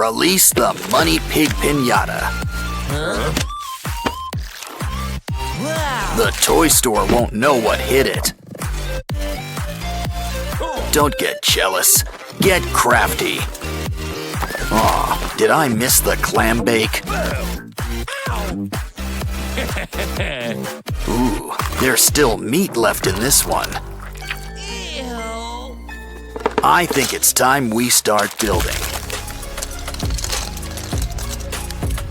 Release the Money Pig Pinata. The toy store won't know what hit it. Don't get jealous. Get crafty. Aw, did I miss the clam bake? Ooh, there's still meat left in this one. I think it's time we start building.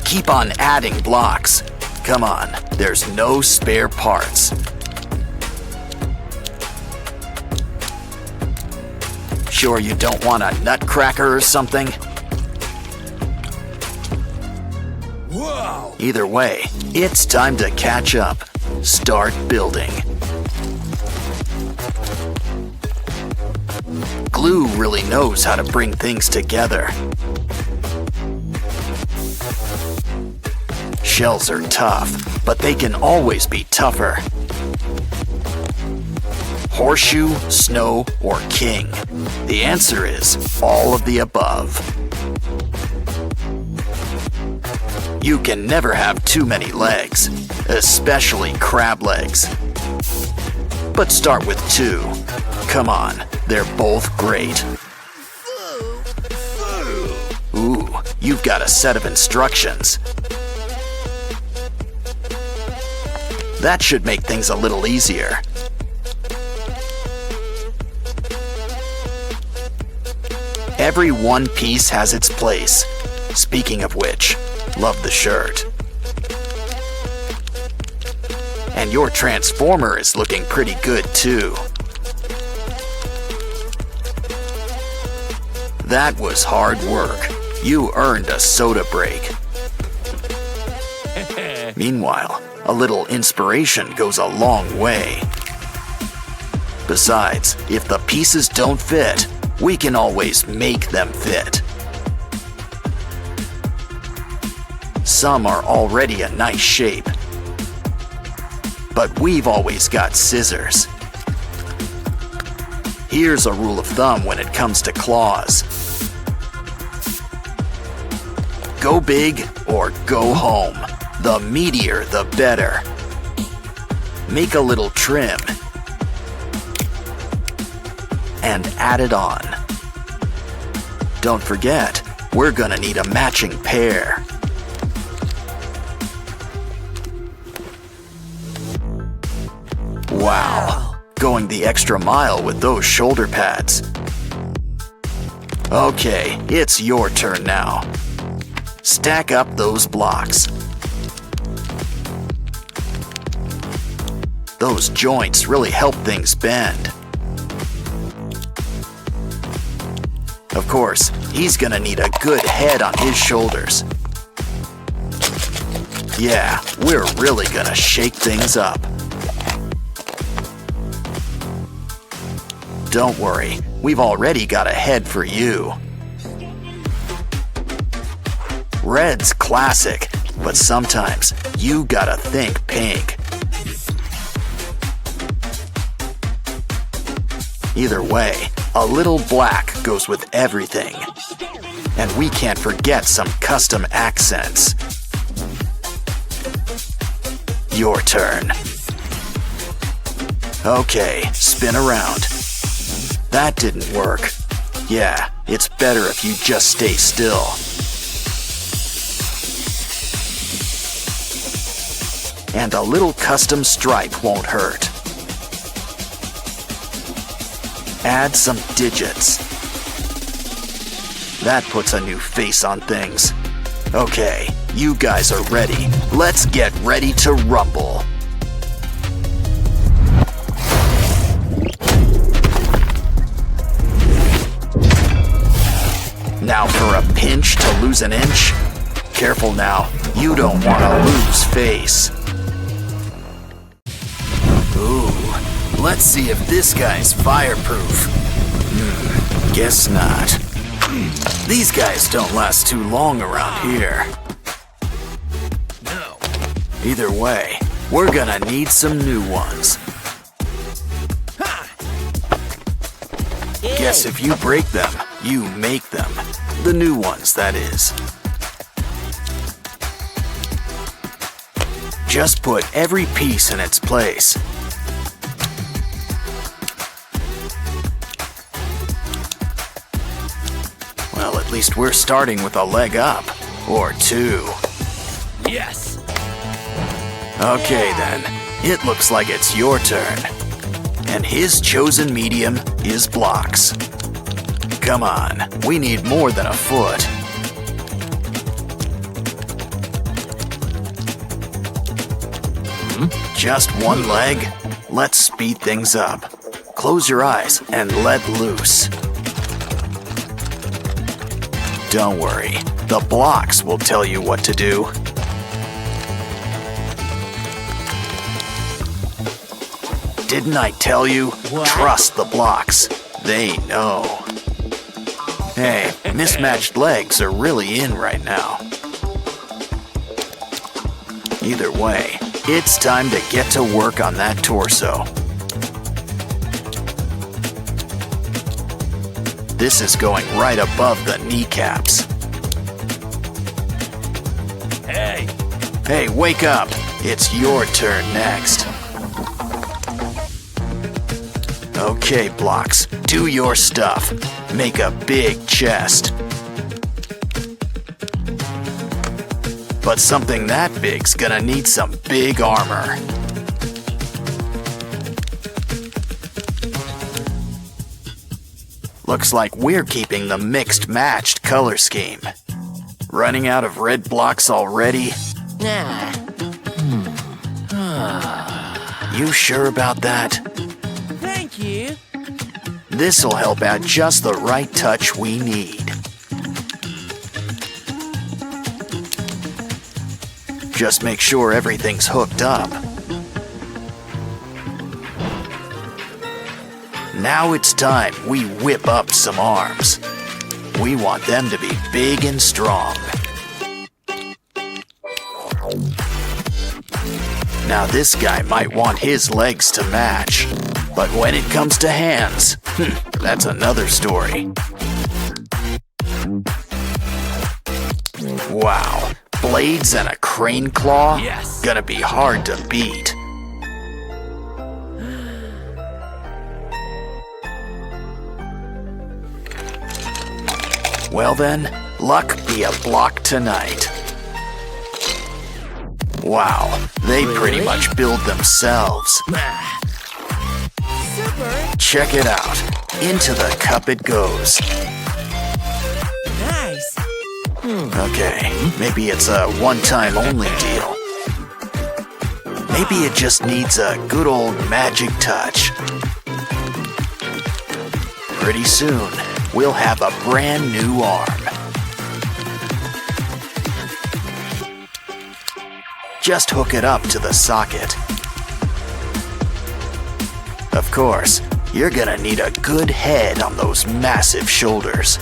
Keep on adding blocks. Come on, there's no spare parts. Sure you don't want a nutcracker or something? Whoa! Either way, it's time to catch up. Start building. Glue really knows how to bring things together. Shells are tough, but they can always be tougher. Horseshoe, snow, or king? The answer is all of the above. You can never have too many legs, especially crab legs. But start with 2. Come on, they're both great. Ooh, you've got a set of instructions. That should make things a little easier. Every one piece has its place. Speaking of which, love the shirt. And your transformer is looking pretty good too. That was hard work. You earned a soda break. Meanwhile, a little inspiration goes a long way. Besides, if the pieces don't fit, we can always make them fit. Some are already a nice shape, but we've always got scissors. Here's a rule of thumb when it comes to claws. Go big or go home. The meatier, the better. Make a little trim and add it on. Don't forget, we're gonna need a matching pair. Wow, going the extra mile with those shoulder pads. Okay, it's your turn now. Stack up those blocks. Those joints really help things bend. Of course, he's gonna need a good head on his shoulders. Yeah, we're really gonna shake things up. Don't worry, we've already got a head for you. Red's classic, but sometimes you gotta think pink. Either way, a little black goes with everything. And we can't forget some custom accents. Your turn. Okay, spin around. That didn't work. Yeah, it's better if you just stay still. And a little custom stripe won't hurt. Add some digits. That puts a new face on things. Okay, you guys are ready. Let's get ready to rumble. Now for a pinch to lose an inch. Careful now, you don't want to lose face. Ooh, let's see if this guy's fireproof. Guess not. These guys don't last too long around here. No. Either way, we're gonna need some new ones. Guess if you break them, you make them. The new ones, that is. Just put every piece in its place. Well, at least we're starting with a leg up. Or two. Yes. Okay then, it looks like it's your turn. And his chosen medium is blocks. Come on, we need more than a foot. Just one leg? Let's speed things up. Close your eyes and let loose. Don't worry, the blocks will tell you what to do. Didn't I tell you? What? Trust the blocks. They know. Hey, mismatched legs are really in right now. Either way, it's time to get to work on that torso. This is going right above the kneecaps. Hey. Hey, wake up! It's your turn next. Okay, blocks, do your stuff. Make a big chest. But something that big's gonna need some big armor. Looks like we're keeping the mixed-matched color scheme. Running out of red blocks already? Nah. You sure about that? Thank you. This'll help out just the right touch we need. Just make sure everything's hooked up. Now it's time we whip up some arms. We want them to be big and strong. Now this guy might want his legs to match, but when it comes to hands, that's another story. Wow, blades and a crane claw? Yes. Gonna be hard to beat. Well then, luck be a block tonight. Wow, they pretty much build themselves. Super. Check it out. Into the cup it goes. Nice. Okay, maybe it's a one-time only deal. Maybe it just needs a good old magic touch. Pretty soon, we'll have a brand new arm. Just hook it up to the socket. Of course, you're gonna need a good head on those massive shoulders.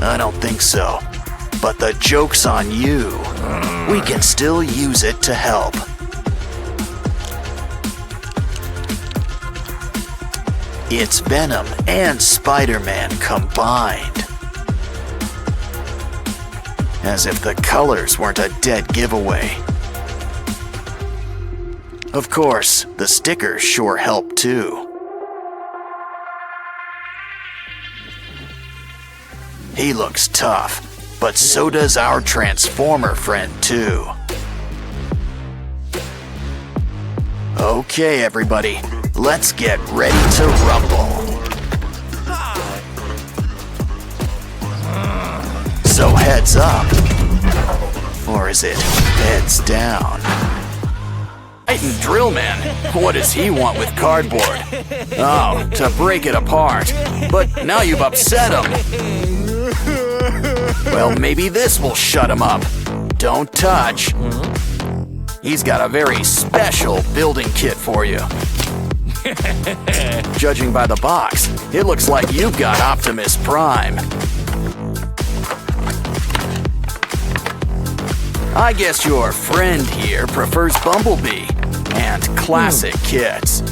I don't think so. But the joke's on you. We can still use it to help. It's Venom and Spider-Man combined. As if the colors weren't a dead giveaway. Of course, the stickers sure help too. He looks tough, but so does our Transformer friend too. Okay, everybody, let's get ready to rumble. So heads up. Or is it heads down? Titan Drill Man, what does he want with cardboard? Oh, to break it apart. But now you've upset him. Well, maybe this will shut him up. Don't touch. He's got a very special building kit for you. Judging by the box, it looks like you've got Optimus Prime. I guess your friend here prefers Bumblebee and classic kits.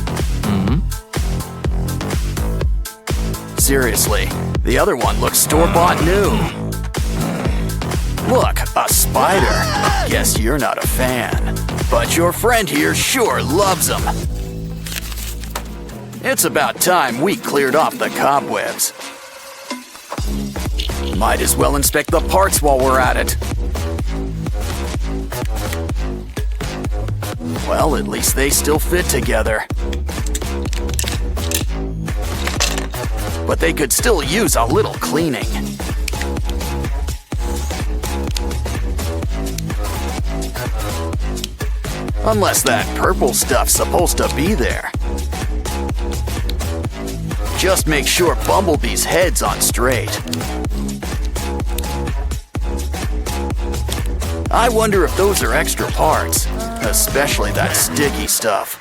seriously. The other one looks store-bought new. Look, a spider. Guess you're not a fan. But your friend here sure loves them. It's about time we cleared off the cobwebs. Might as well inspect the parts while we're at it. Well, at least they still fit together. But they could still use a little cleaning. Unless that purple stuff's supposed to be there. Just make sure Bumblebee's head's on straight. I wonder if those are extra parts, especially that sticky stuff.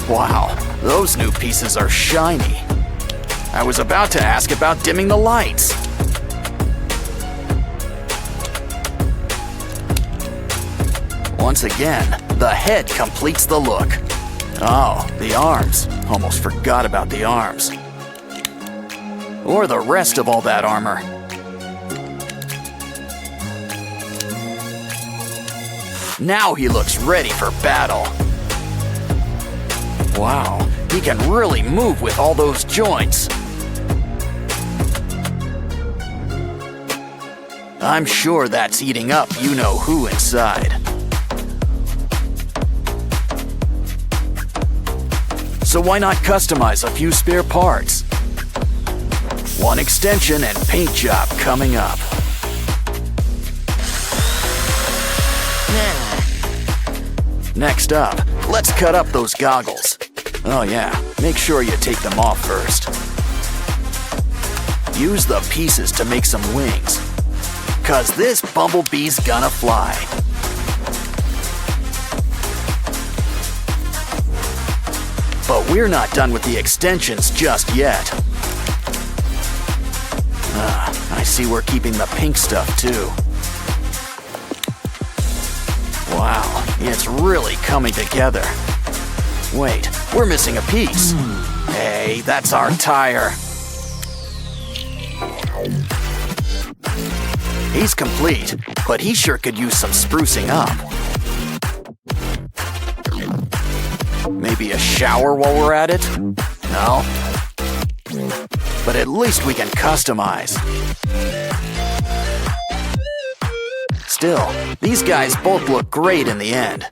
Wow, those new pieces are shiny. I was about to ask about dimming the lights. Once again, the head completes the look. Oh, the arms. Almost forgot about the arms. Or the rest of all that armor. Now he looks ready for battle. Wow, he can really move with all those joints. I'm sure that's eating up you-know-who inside. So why not customize a few spare parts? One extension and paint job coming up. Next up, let's cut up those goggles. Oh yeah, make sure you take them off first. Use the pieces to make some wings. 'Cause this Bumblebee's gonna fly. But we're not done with the extensions just yet. I see we're keeping the pink stuff too. Wow, it's really coming together. Wait, we're missing a piece. Hey, that's our tire. He's complete, but he sure could use some sprucing up. Maybe a shower while we're at it? No? But at least we can customize. Still, these guys both look great in the end.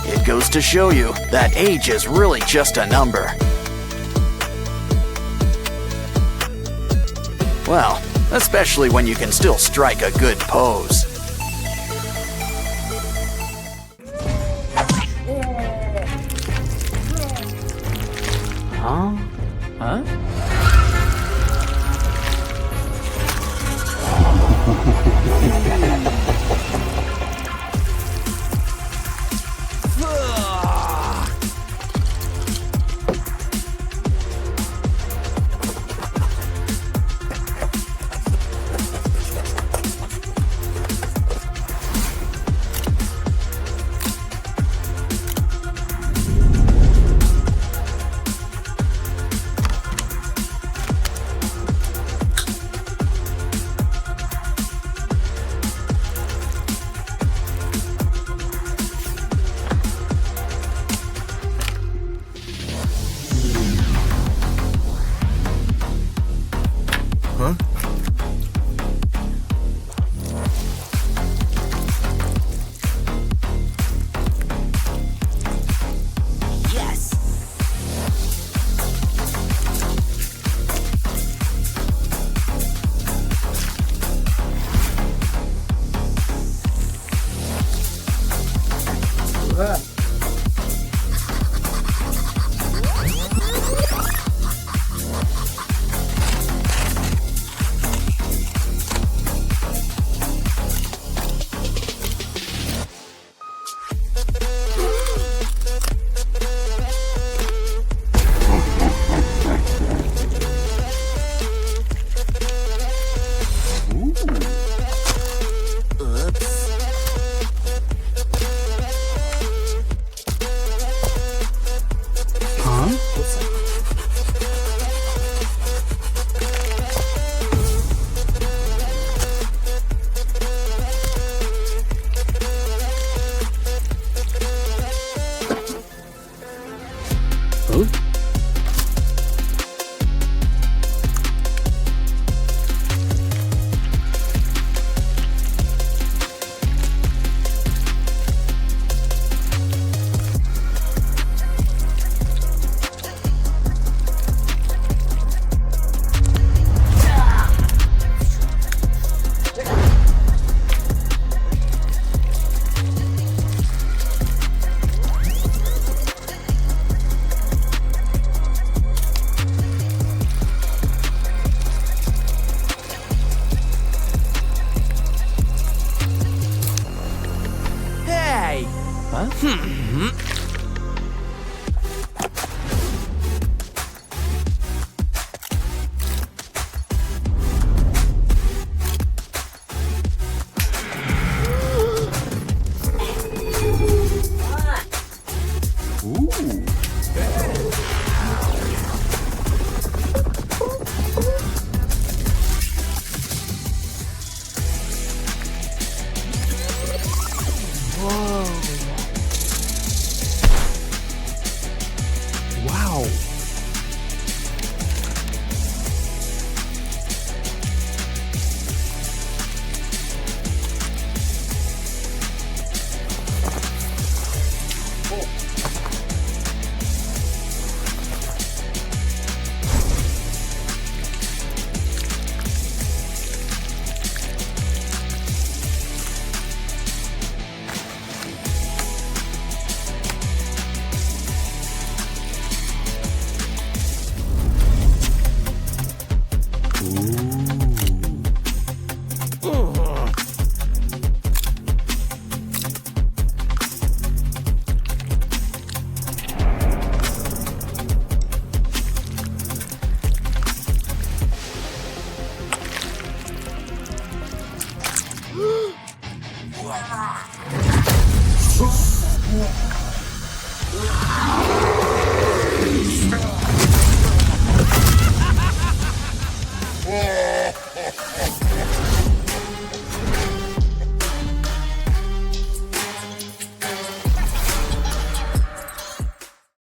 It goes to show you that age is really just a number. Well, especially when you can still strike a good pose. Huh? Wow.